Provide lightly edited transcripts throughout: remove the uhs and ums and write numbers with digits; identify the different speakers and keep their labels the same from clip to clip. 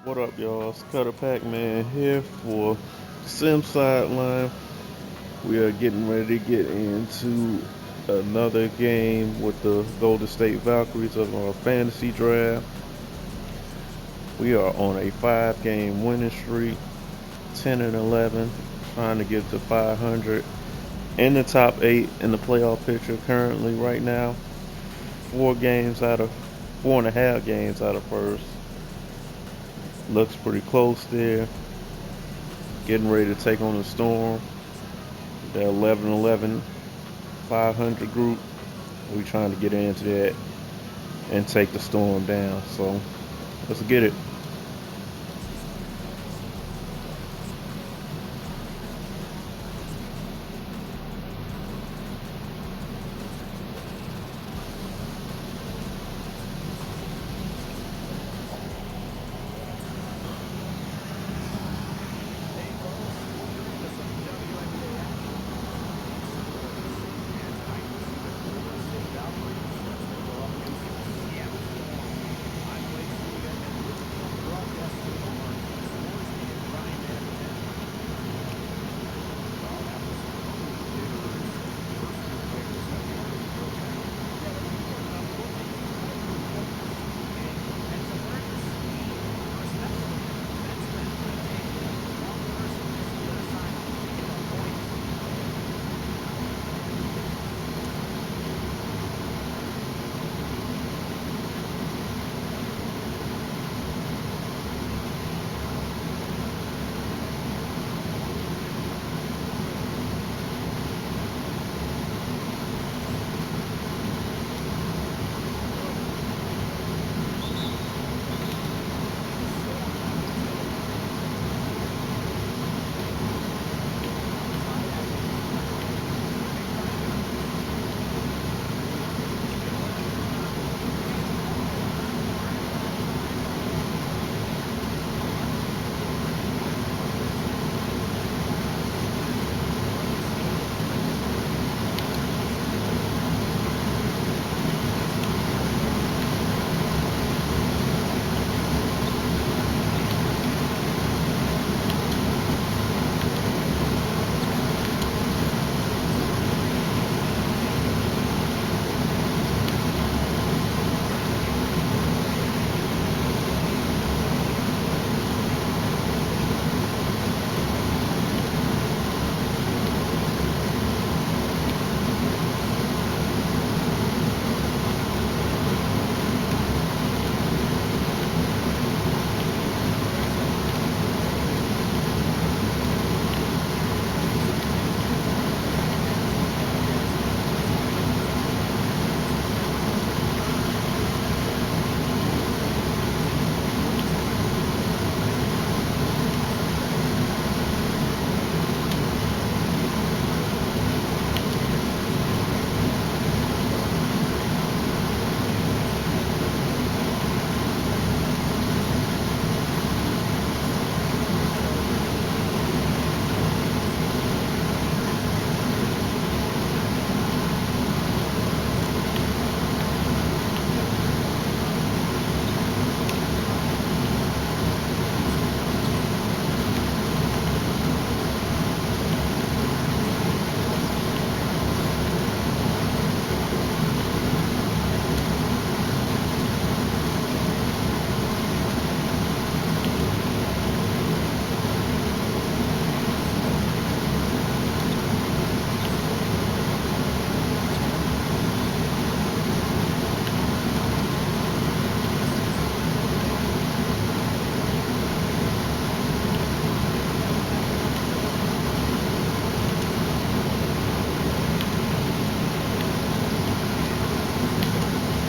Speaker 1: What up, y'all? It's Cutter Pac-Man here for Sim Sideline. We are getting ready to get into another game with the Golden State Valkyries of our fantasy draft. We are on a 5-game winning streak, 10 and 11, trying to get to 500 in the top 8 in the playoff picture currently right now. 4.5 games out of first. Looks pretty close there. Getting ready to take on the Storm. The 11-11 500 group. We trying to get into that and take the Storm down. So let's get it.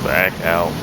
Speaker 1: Back out.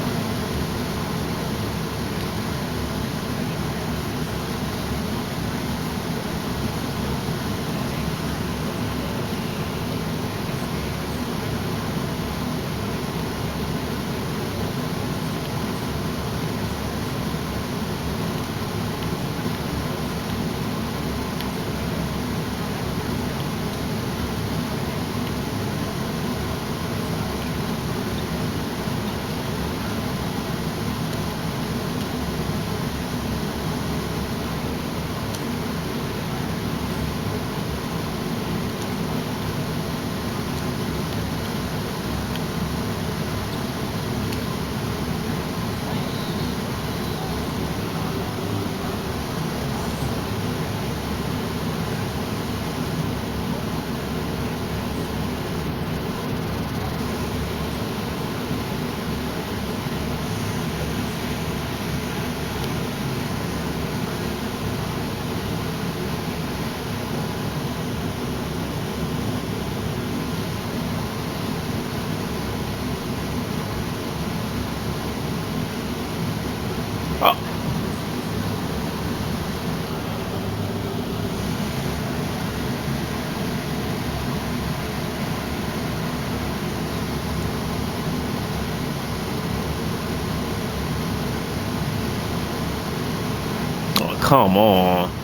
Speaker 1: Come on.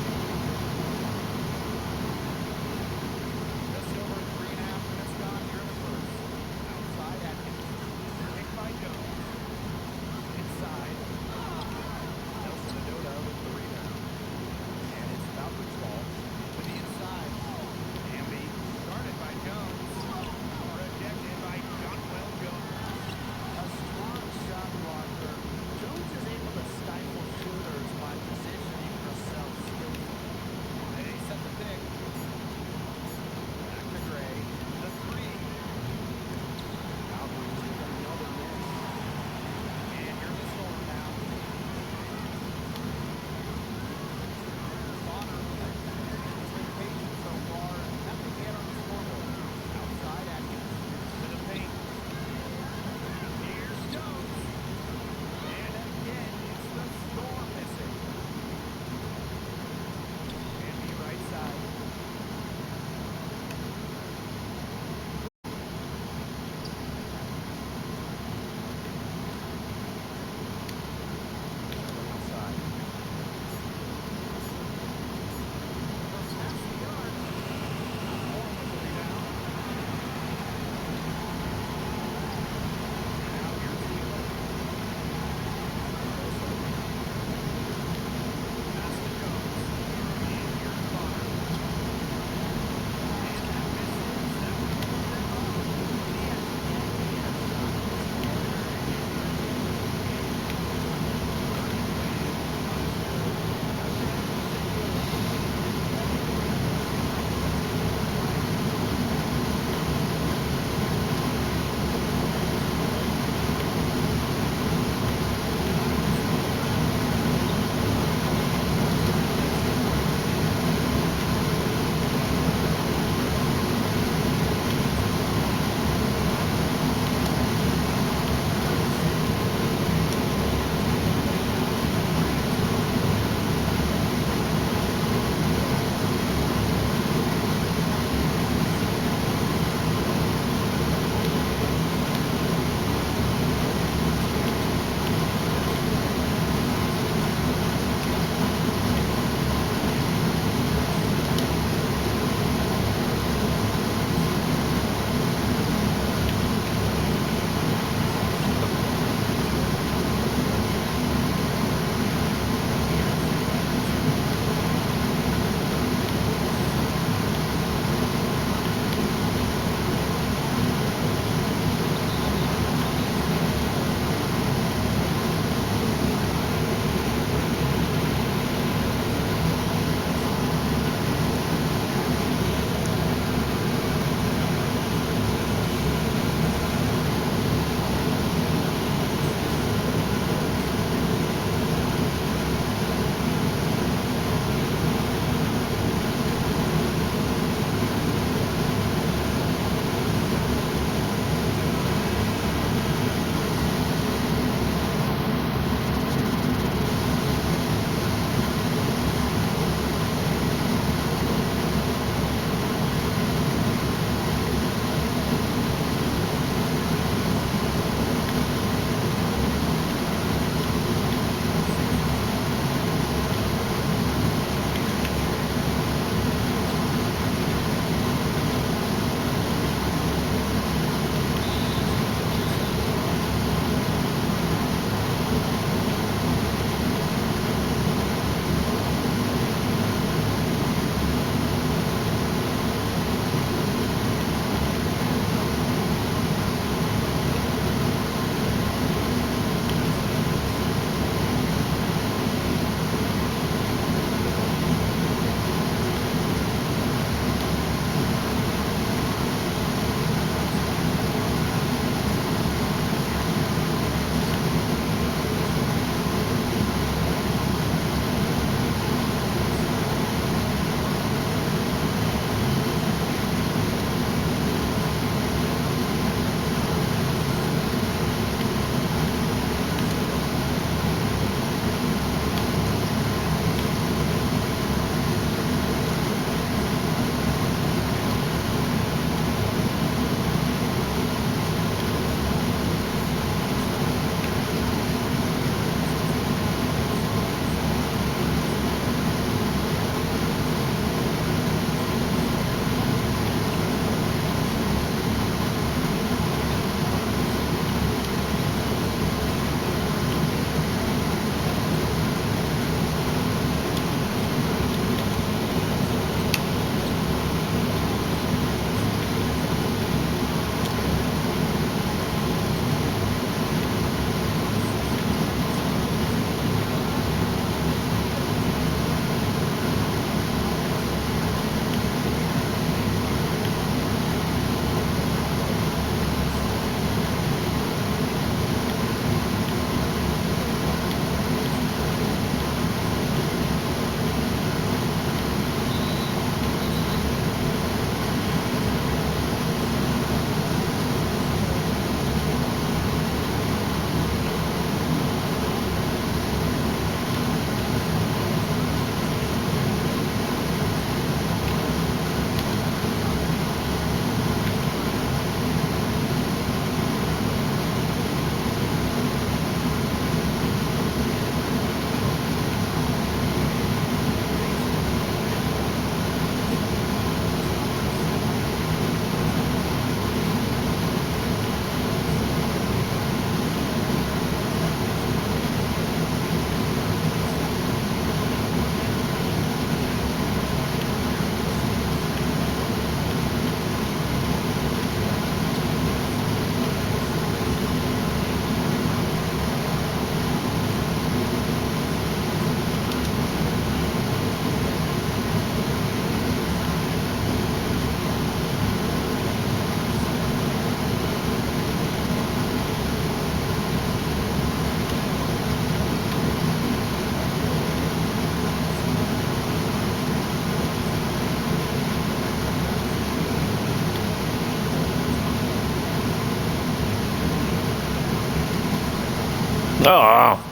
Speaker 1: Oh.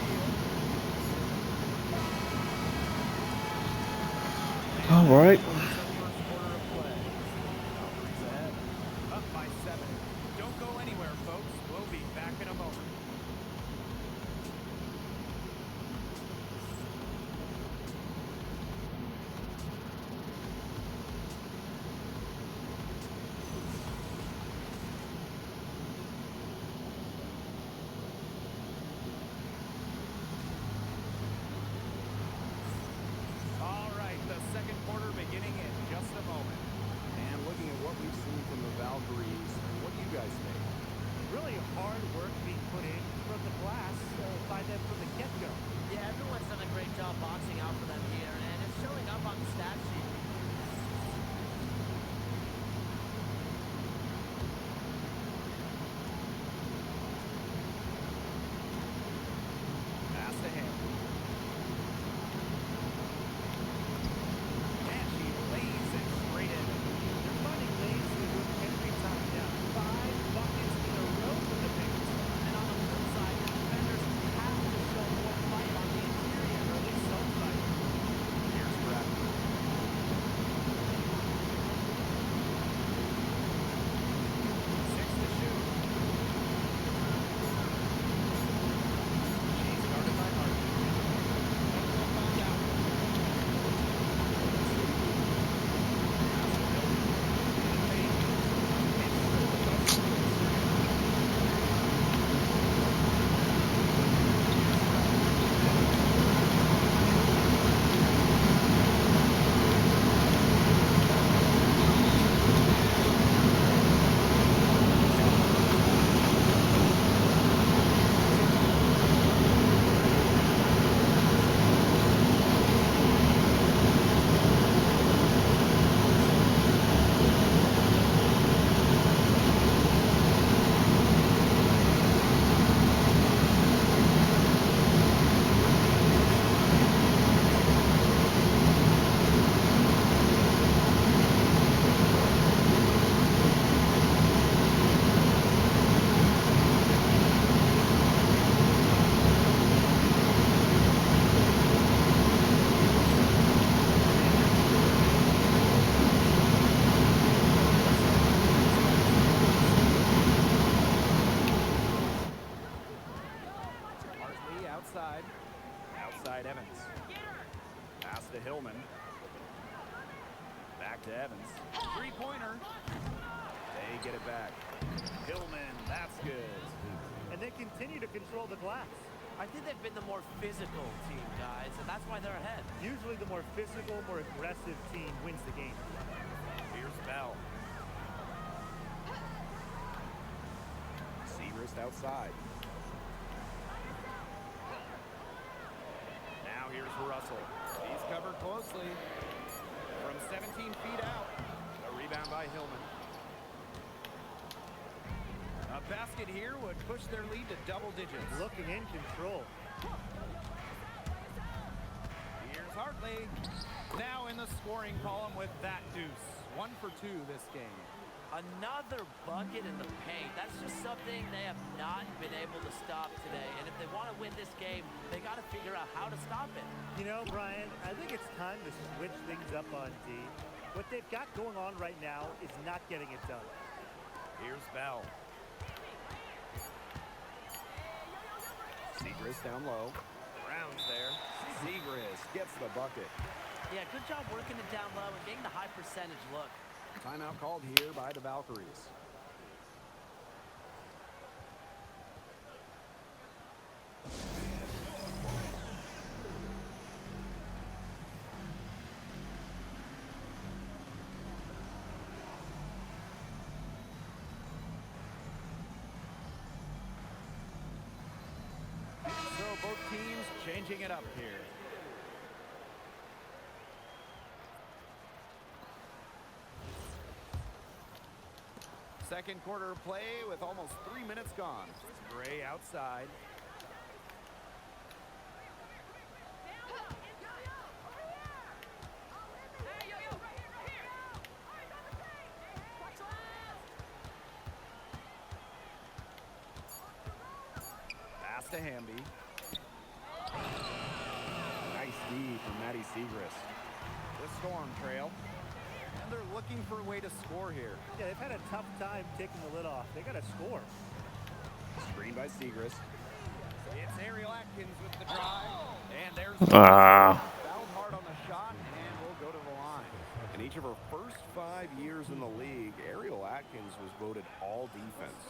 Speaker 1: All right.
Speaker 2: Up by 7. Don't go anywhere, folks. We'll be back in a moment. All right, the second quarter beginning in just a moment.
Speaker 3: And looking at what we've seen from the Valkyries, what do you guys think?
Speaker 4: Really hard work being put in from the glass by them from the get-go.
Speaker 5: Yeah, everyone's done a great job boxing out for them here, and it's showing up on the stat sheet.
Speaker 2: Pass to him. And she lays it straight in.
Speaker 4: They're finding ways to win every time now. 5 buckets in a row for the Knicks.
Speaker 5: And on the flip side, the defenders have to show more fight on the interior, or at least some fight.
Speaker 2: Here's Bradley. 6 to shoot. She's guarded by Harden. Hartley outside. Outside Evans. Pass to Hillman. Back to Evans. 3-pointer. They get it back. Hillman, that's good.
Speaker 4: And they continue to control the glass.
Speaker 5: I think they've been the more physical team, guys, and that's why they're ahead.
Speaker 4: Usually the more physical, more aggressive team wins the game.
Speaker 2: Here's Bell.
Speaker 3: Seagrist outside.
Speaker 2: Now here's Russell. He's covered closely. From 17 feet out. A rebound by Hillman. A basket here would push their lead to double digits.
Speaker 4: Looking in control.
Speaker 2: Here's Hartley. Now in the scoring column with that deuce. 1 for 2 this game.
Speaker 5: Another bucket in the paint. That's just something they have not been able to stop today. And if they want to win this game, they got to figure out how to stop it.
Speaker 4: You know, Brian, I think it's time to switch things up on D. What they've got going on right now is not getting it done.
Speaker 2: Here's Bell.
Speaker 3: Seagrist down low.
Speaker 2: Brown's there.
Speaker 3: Seagrist gets the bucket.
Speaker 5: Yeah, good job working it down low and getting the high percentage look.
Speaker 3: Timeout called here by the Valkyries.
Speaker 2: So both teams changing it up here. Second quarter play with almost 3 minutes gone. Gray outside. Pass to Hamby. Casey Segrist. The Storm trail. And they're looking for a way to score here.
Speaker 4: Yeah, they've had a tough time taking the lid off. They got to score.
Speaker 2: Screen by Segrist. It's Ariel Atkins with the drive. And there's fouled hard on the shot and will go to the line. In each of her first 5 years in the league, Ariel Atkins was voted all defense.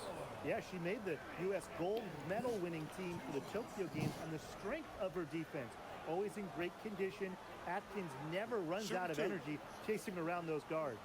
Speaker 4: Yeah, she made the U.S. gold medal winning team for the Tokyo Games on the strength of her defense. Always in great condition. Atkins never runs out of energy chasing around those guards.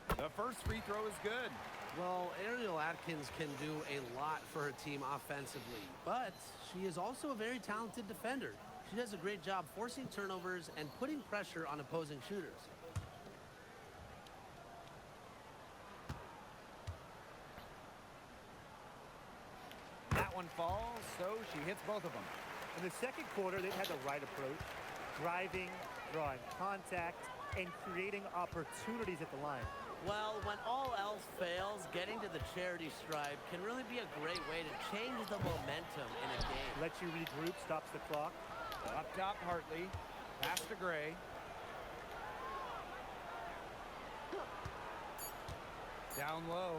Speaker 2: The first free throw is good.
Speaker 6: Well, Ariel Atkins can do a lot for her team offensively, but she is also a very talented defender. She does a great job forcing turnovers and putting pressure on opposing shooters.
Speaker 2: That one falls, so she hits both of them.
Speaker 4: In the second quarter, they've had the right approach, driving, drawing contact, and creating opportunities at the line.
Speaker 5: Well, when all else fails, getting to the charity stripe can really be a great way to change the momentum in a game.
Speaker 4: Lets you regroup, stops the clock.
Speaker 2: Up top, Hartley. Pass to Gray. Down low.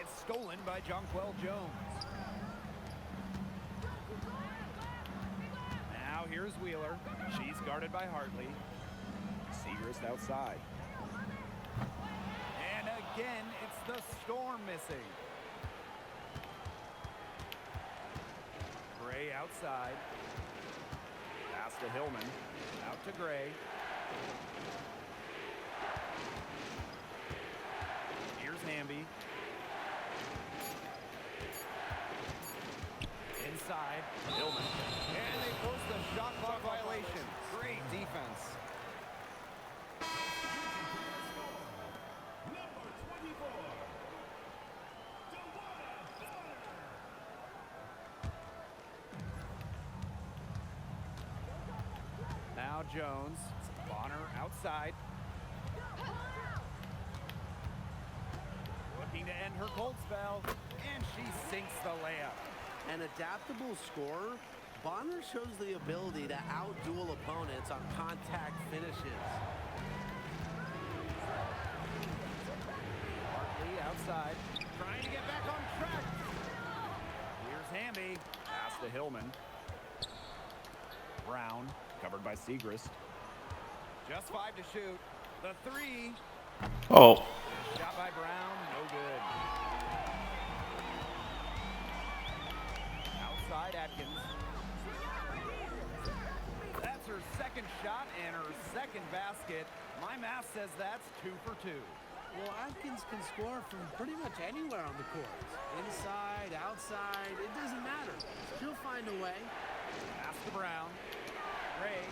Speaker 2: It's stolen by Jonquel Jones. Now here's Wheeler. She's guarded by Hartley. Segrist outside. And again, it's the Storm missing. Gray outside. Pass to Hillman. Out to Gray. Here's Hamby. Inside. Hillman. And they force the shot clock violation. Great defense. Now Jones. Bonner outside. Looking to end her cold spell. And she sinks the layup.
Speaker 6: An adaptable scorer, Bonner shows the ability to outduel opponents on contact finishes.
Speaker 2: Hartley outside. Trying to get back on track. Here's Hamby. Pass to Hillman. Brown. Covered by Segrist. Just 5 to shoot. The three.
Speaker 1: Oh.
Speaker 2: Shot by Brown. No good. Outside Atkins. That's her second shot and her second basket. My math says that's 2 for 2.
Speaker 6: Well, Atkins can score from pretty much anywhere on the court. Inside, outside, it doesn't matter. She'll find a way.
Speaker 2: Pass to Brown. Gray.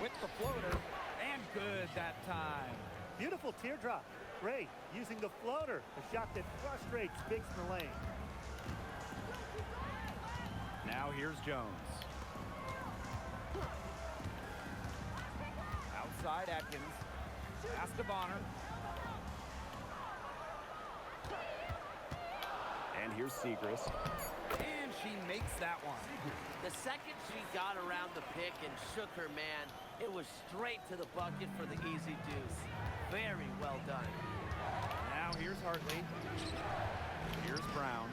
Speaker 2: With the floater. And good that time.
Speaker 4: Beautiful teardrop. Gray using the floater, a shot that frustrates bigs in the lane.
Speaker 2: Now here's Jones. Outside Atkins. Pass to Bonner. And here's Segrist. And she makes that one.
Speaker 5: The second she got around the pick and shook her man, it was straight to the bucket for the easy deuce. Very well done.
Speaker 2: Now here's Hartley. Here's Brown.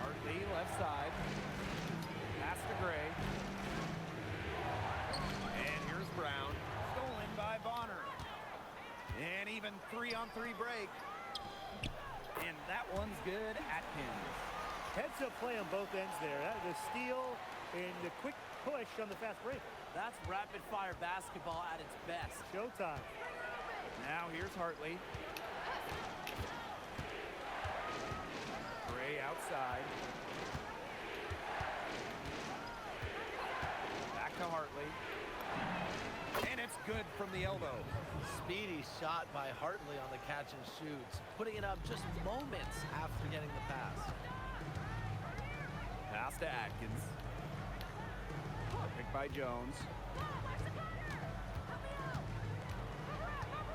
Speaker 2: Hartley left side. Pass to Gray. And here's Brown. Stolen by Bonner. And even 3-on-3 break. And that one's good. Atkins.
Speaker 4: Heads-up play on both ends there. The steal and the quick push on the fast break.
Speaker 5: That's rapid-fire basketball at its best.
Speaker 4: Showtime.
Speaker 2: Now here's Hartley. Gray outside. Back to Hartley. And it's good from the elbow.
Speaker 6: Speedy shot by Hartley on the catch and shoots, putting it up just moments after getting the pass.
Speaker 2: Pass Pass to Atkins. Picked by Jones.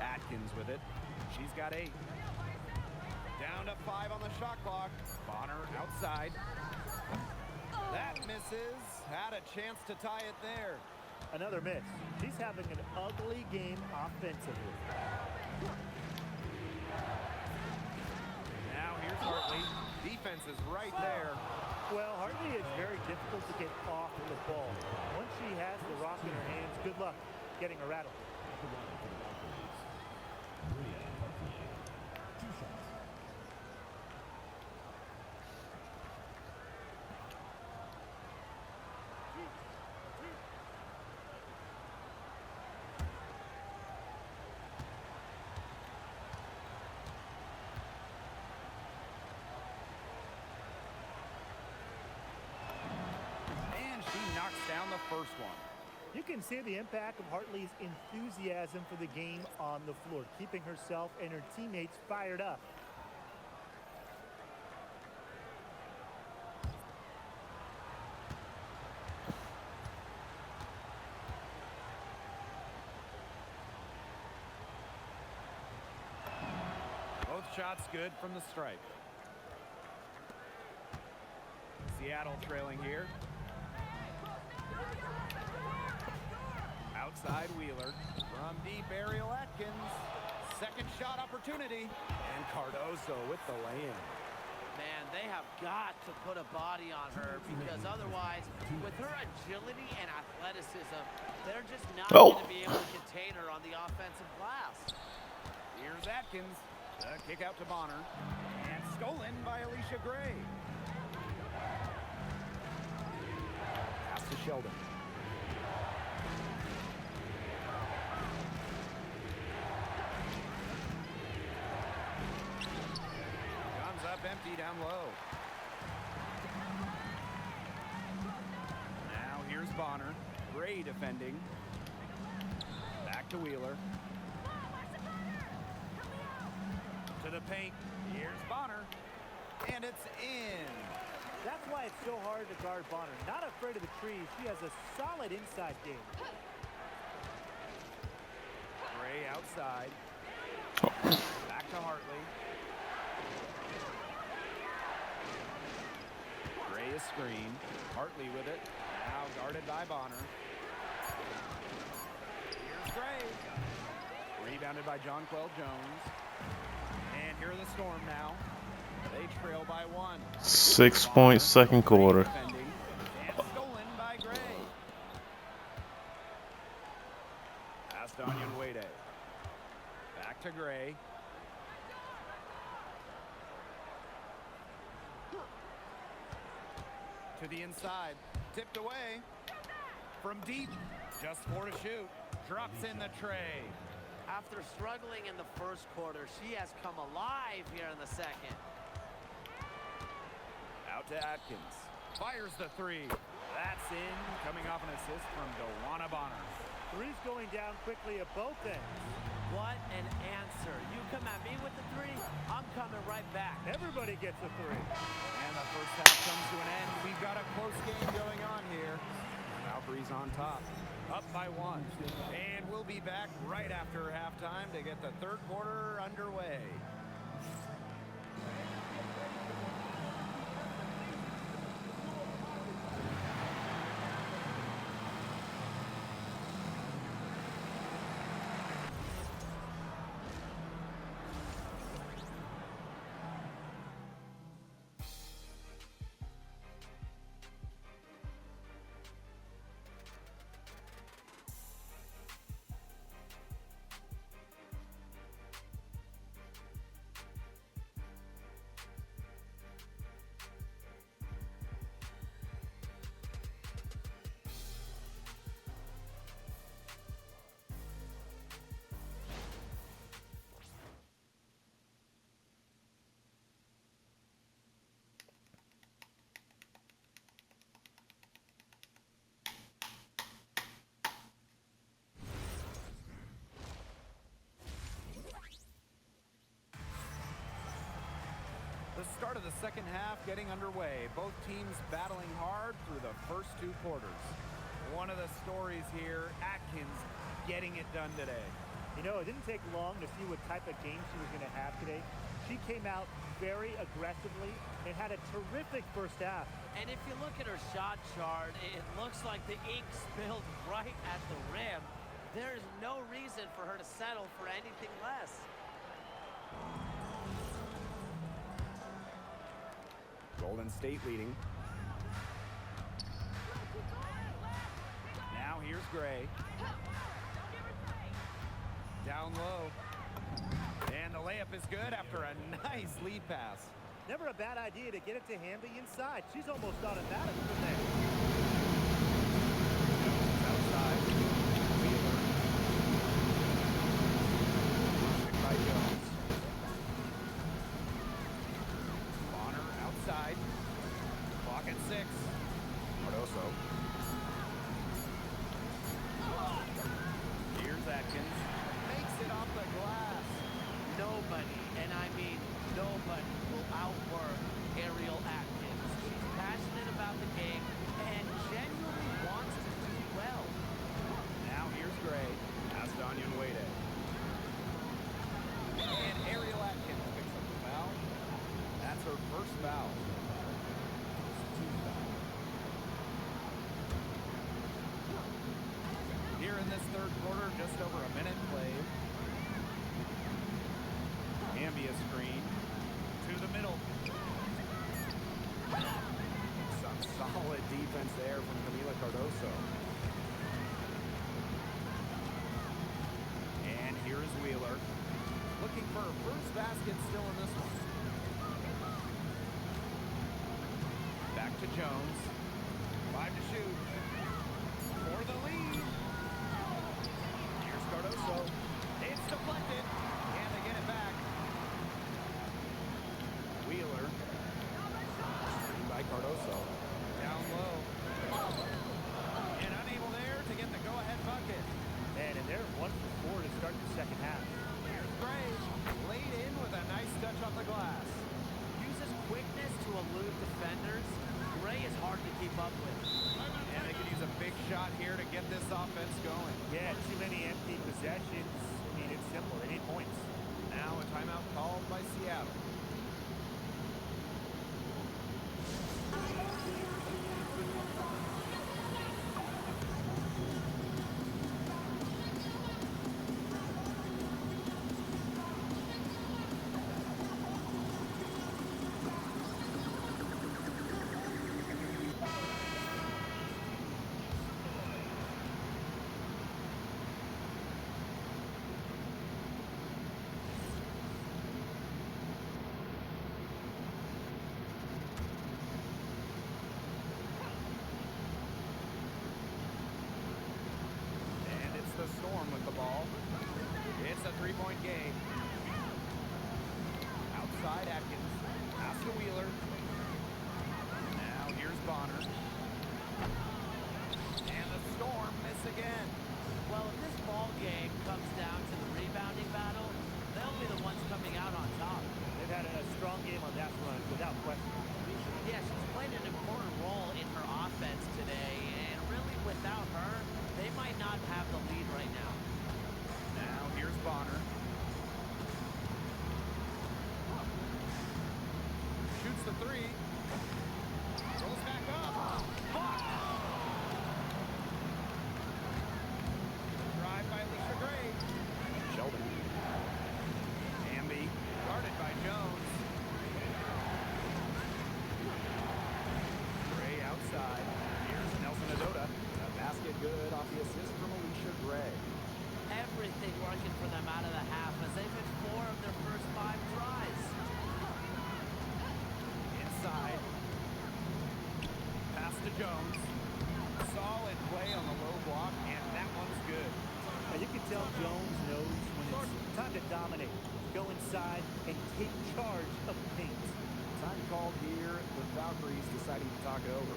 Speaker 2: Atkins with it. She's got 8. Down to 5 on the shot clock. Bonner outside. That misses. Had a chance to tie it there.
Speaker 4: Another miss. She's having an ugly game offensively.
Speaker 2: Now here's Hartley. Defense is right there.
Speaker 4: Well, Hartley is very difficult to get off the ball. Once she has the rock in her hands, good luck getting her rattled.
Speaker 2: She knocks down the first one.
Speaker 4: You can see the impact of Hartley's enthusiasm for the game on the floor, keeping herself and her teammates fired up.
Speaker 2: Both shots good from the stripe. Seattle trailing here. Outside Wheeler. From deep, Ariel Atkins. Second shot opportunity. And Cardozo with the lay-in.
Speaker 5: Man, they have got to put a body on her because otherwise, with her agility and athleticism, they're just not going to be able to contain her on the offensive glass.
Speaker 2: Here's Atkins. The kick out to Bonner. And stolen by Alicia Gray. Pass to Sheldon. Comes up empty down low. Now here's Bonner. Gray defending. Back to Wheeler. To the paint. Here's Bonner. And it's in.
Speaker 4: That's why it's so hard to guard Bonner. Not afraid of the trees. She has a solid inside game.
Speaker 2: Gray outside. Back to Hartley. Gray is screen. Hartley with it. Now guarded by Bonner. Here's Gray. Rebounded by Jonquel Jones. And here are the Storm now. They trail by 1.
Speaker 1: 6-point second quarter.
Speaker 2: Defending. And stolen by Gray. Pass to Onyenwede. Back to Gray. To the inside. Tipped away. From deep. Just 4 to shoot. Drops in the tray.
Speaker 5: After struggling in the first quarter, she has come alive here in the second.
Speaker 2: Out to Atkins. Fires the 3. That's in. Coming off an assist from Dewana Bonner.
Speaker 4: Three's going down quickly at both ends.
Speaker 5: What an answer. You come at me with the 3, I'm coming right back.
Speaker 4: Everybody gets a 3.
Speaker 2: And the first half comes to an end. We've got a close game going on here. Valkyries on top. Up by 1. And we'll be back right after halftime to get the third quarter underway. Start of the second half getting underway. Both teams battling hard through the first 2 quarters. One of the stories here, Atkins getting it done today.
Speaker 4: You know, it didn't take long to see what type of game she was going to have today. She came out very aggressively and had a terrific first half.
Speaker 5: And if you look at her shot chart, it looks like the ink spilled right at the rim. There's no reason for her to settle for anything less.
Speaker 2: Golden State leading. Now here's Gray. Down low. And the layup is good after a nice lead pass.
Speaker 4: Never a bad idea to get it to Hamby inside. She's almost automatic from there.
Speaker 2: Outside. Wheeler. Picked by Jones. Bonner outside. Clock at 6. Cardoso. Here's Atkins. Makes it off the glass.
Speaker 5: Nobody, and I mean nobody, will outwork Ariel Atkins. She's passionate about the game and genuinely wants to do well.
Speaker 2: Now here's Gray. Passed on Wade. And Ariel Atkins picks up the foul. That's her first foul. Here in this third quarter, just over a minute played. Ambia screen to the middle. Some solid defense there from Camila Cardoso. And here is Wheeler. Looking for her first basket still in this one. Back to Jones. 5 to shoot. For the lead. Here's Cardoso. It's deflected. And they get it back. Wheeler. By Cardoso. Down low. And unable there to get the go-ahead bucket.
Speaker 4: Man, and they're 1 for 4 to start the second half.
Speaker 2: Here's Gray. Laid in with a nice touch on the glass.
Speaker 5: Uses quickness to elude defenders. Gray is hard to keep up with.
Speaker 2: And they could use a big shot here to get this offense going.
Speaker 4: Yeah, too many empty possessions. I mean, it's simple. They need points.
Speaker 2: Now a timeout called by Seattle. The Storm with the ball. It's a three-point game. Outside Atkins. Pass to Wheeler. Now here's Bonner. And the Storm miss again.
Speaker 5: Well, if this ball game comes down to the rebounding battle, they'll be the ones coming out on top.
Speaker 4: They've had a strong game on that front, without question.
Speaker 5: Yeah, she's played an important role in her offense today, and really without her, they might not have the lead right now.
Speaker 2: Now here's Bonner. Shoots the three. Rolls back up. Blocked. Drive by Alicia Gray. Sheldon. Amby. Guarded by Jones. Gray outside. Here's Nelson Adota. Basket good off the assist from Alicia Gray.
Speaker 5: Everything working for them out of the half as they've hit 4 of their first 5 tries.
Speaker 2: Inside. Pass to Jones. Solid play on the low block, and that one's good.
Speaker 4: Now you can tell Jones knows when it's time to dominate. Go inside and take charge of the paint.
Speaker 2: Time called here. The Valkyries deciding to talk it over.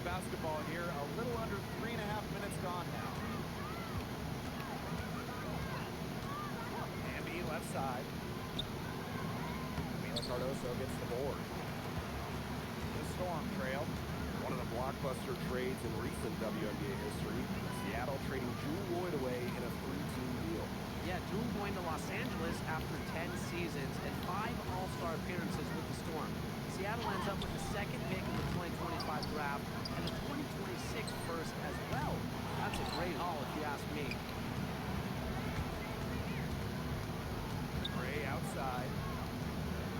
Speaker 2: basketball here. A little under 3.5 minutes gone now. Amby left side. Mila Cardoso gets the board. The Storm trail. One of the blockbuster trades in recent WNBA history. Seattle trading Jewel Lloyd away in a 3-team deal.
Speaker 6: Yeah, Jewel going to Los Angeles after 10 seasons and 5 All-Star appearances with the Storm. Seattle ends up with the second pick in the 2025 draft and the 2026 first as well. That's a great haul if you ask me.
Speaker 2: Gray outside.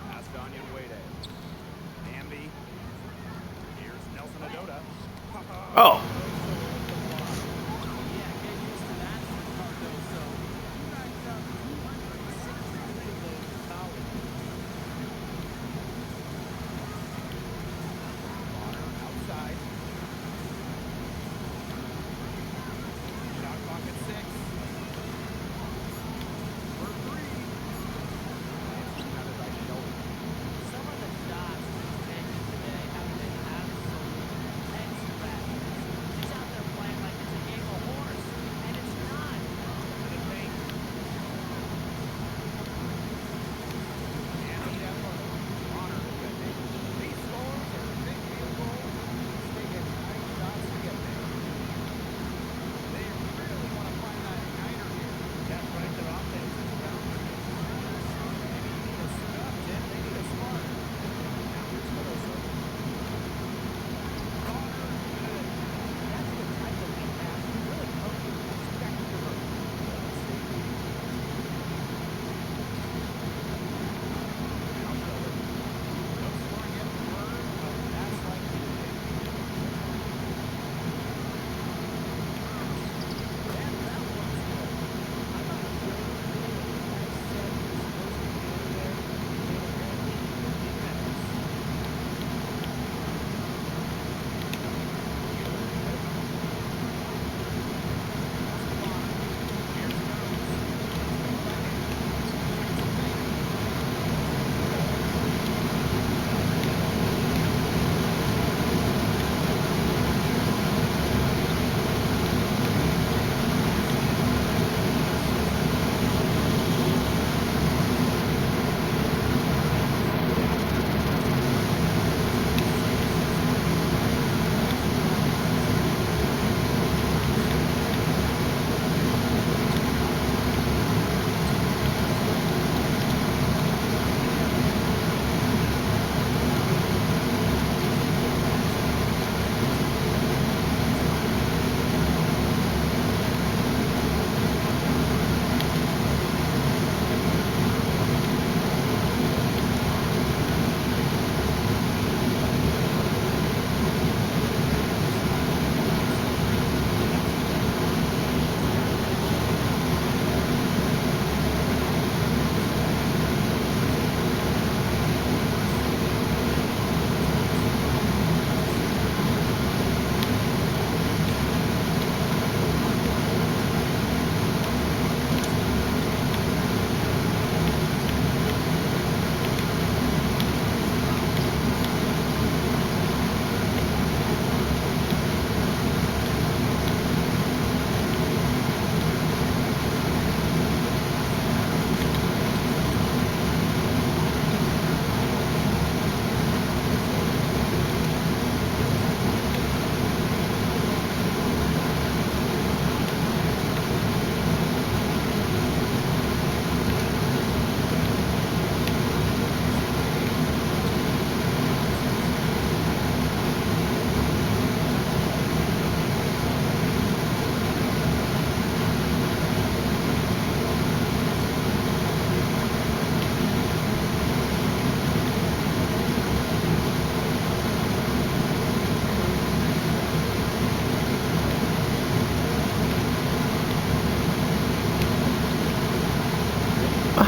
Speaker 2: Past Anya Wade. Amby. Here's Nelson Adota.
Speaker 1: Oh.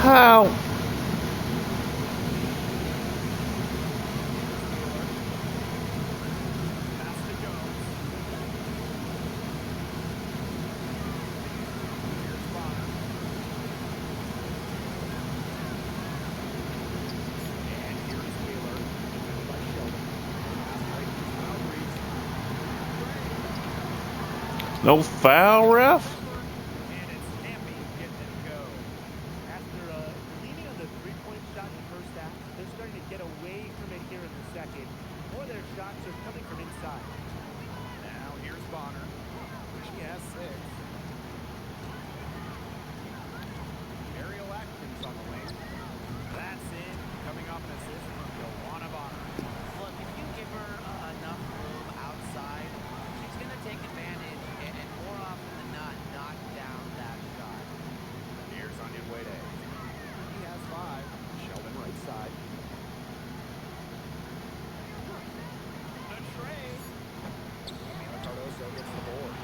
Speaker 1: How? No foul, ref?
Speaker 2: And it's Stampy getting it to go.
Speaker 4: After leaning on the three-point shot in the first half, they're starting to get away from it here in the second. More of their shots are coming from inside.
Speaker 2: Now here's Bonner. She has 6. Ariel Atkins on the wing. That's in. Coming off an assist from Joanna Bonner.
Speaker 5: Look, if you give her enough room outside, she's going to take advantage and more often than not knock down that shot.
Speaker 2: Here's Onion Wade. He has 5. Sheldon right side. The trade. Camila Cardoso gets the board.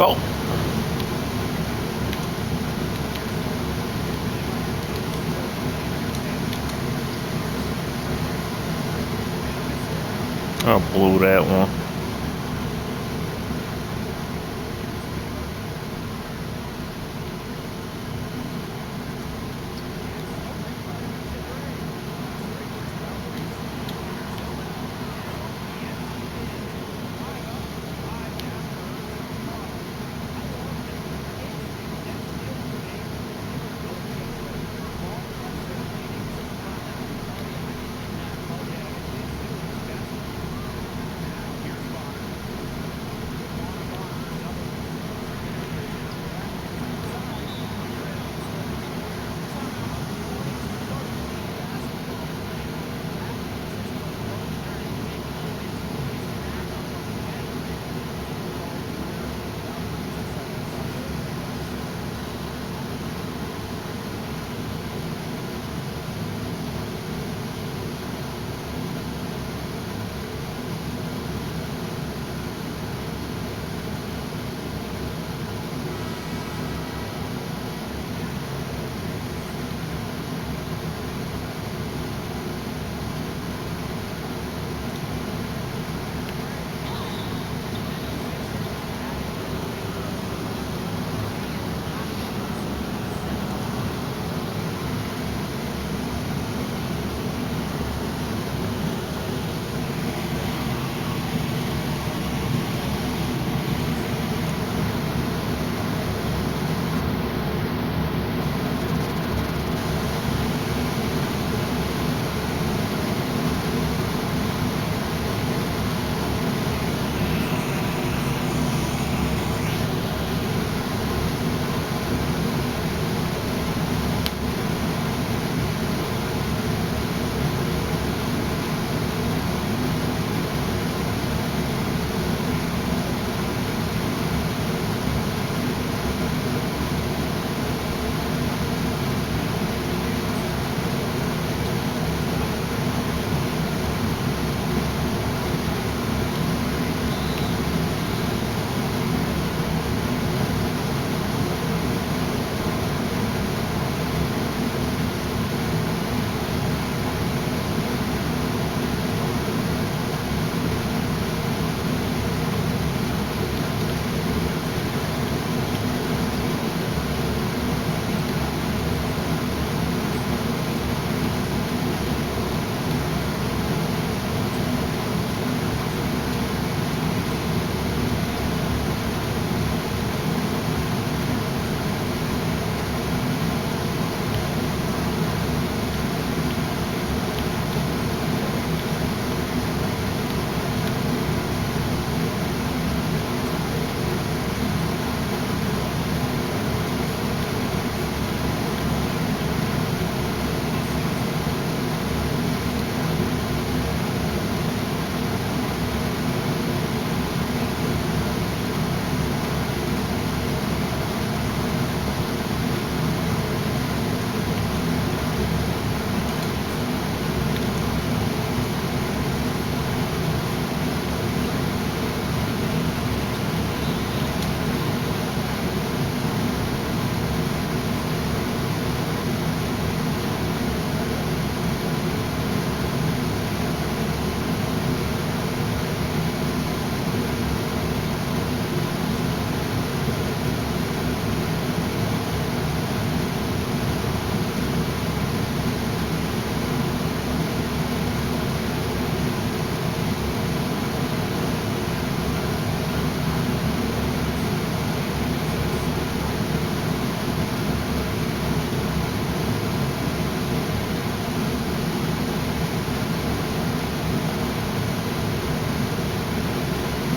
Speaker 1: Oh. I blew that one.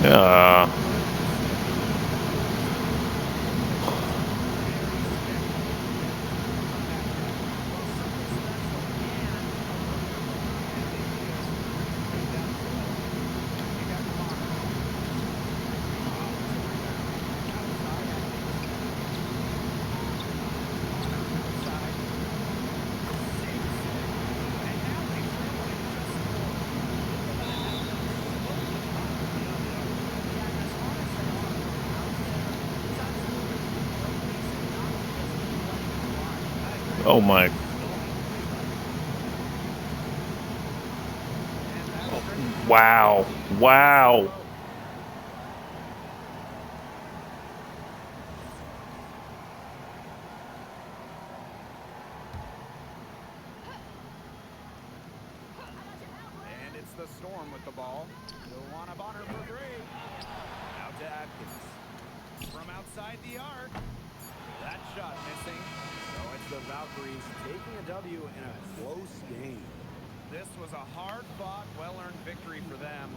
Speaker 1: Yeah. Oh my. Wow. Wow.
Speaker 2: And it's the Storm with the ball. They'll want a Bonner for three. Out to Atkins. From outside the arc. That shot missing.
Speaker 3: So it's the Valkyries taking a W in a close game.
Speaker 2: This was a hard-fought, well-earned victory for them.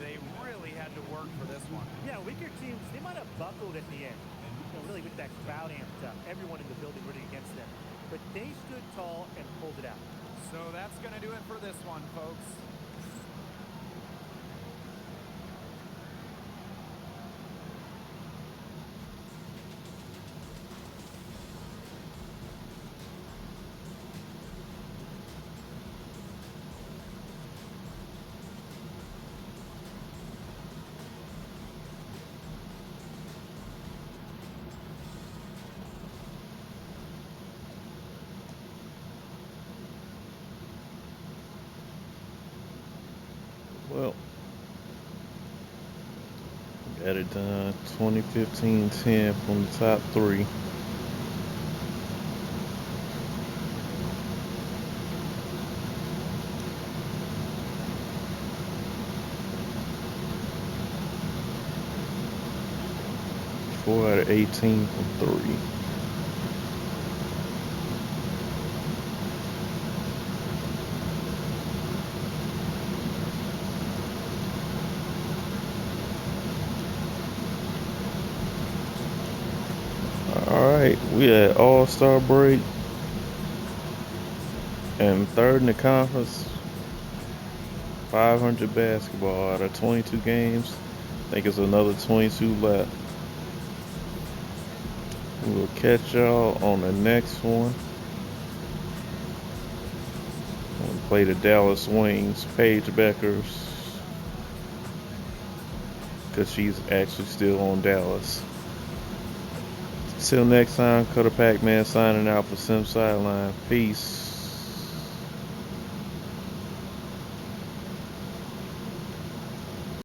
Speaker 2: They really had to work for this one.
Speaker 4: Yeah, weaker teams, they might have buckled at the end. Really with that crowd amped up. Everyone in the building rooting against them. But they stood tall and pulled it out.
Speaker 2: So that's going to do it for this one, folks.
Speaker 1: Well, got it done. 2015-10 from the top three. Four out of 18 from three. Alright, we at All-Star break and third in the conference. 500 basketball out of 22 games. I think it's another 22 left. We'll catch y'all on the next one. We'll play the Dallas Wings, Paige Beckers, because she's actually still on Dallas. Till next time, Cutter Pac-Man signing out for Sim Sideline. Peace.